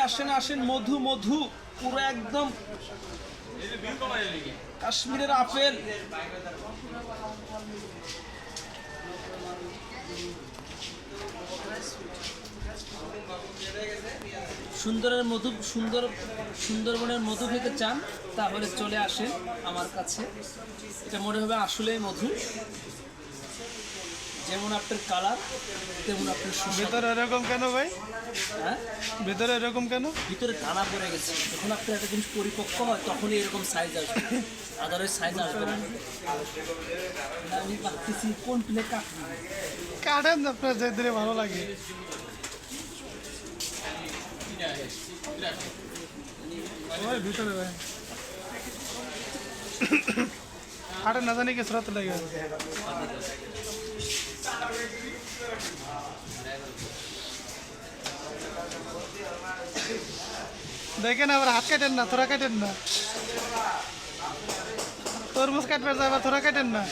আসেন আসেন, মধু মধু পুরো একদম কাশ্মীরের আপেল। সুন্দরবনের মধু খেতে চান তাহলে চলে আসেন আমার কাছে। এটা মনে হবে আসলেই মধু, যেমন আপনার কালার তেমন আপনার সুস্বাদু। ভিতরে এরকম কেন ভাই? হ্যাঁ, ভিতরে এরকম কেন? ভিতরে দানা পড়ে গেছে। যখন আপনার একটা জিনিস পরিপক্ক হয় তখনই এরকম সাইজ আসবে, আদারওয়াইজ সাইজ আসবে না। আমি ভাবতেছি কোন প্লে কাটবো। কাটেন আপনার যেদিনে ভালো লাগে। ওই ভিতরে ভাই কাটেন না জানি কি স্রোত লাগে। দেখেন আবার হাত কাটেন না, থোড়া কাটেন না। তরমুজ কাটবে আবার থোড়া কাটেন না।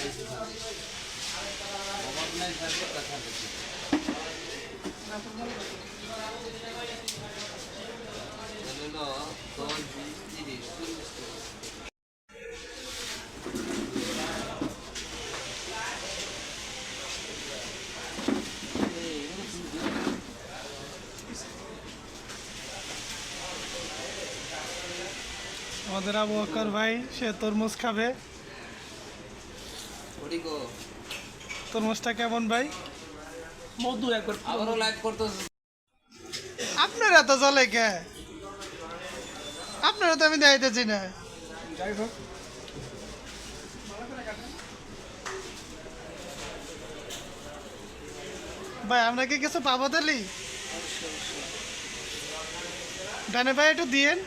আমাদের আবু বকর ভাই সে তরমুজ খাবে। তরমুজটা কেমন ভাই? মধু একবার আবারও লাইক করতে। আপনারা তো চলে কে? আপনারা তো আমি দেখাইতেছি না। ভাই আপনাকে কিছু পাবো তালি? ডানে ভাই একটু দিয়েন।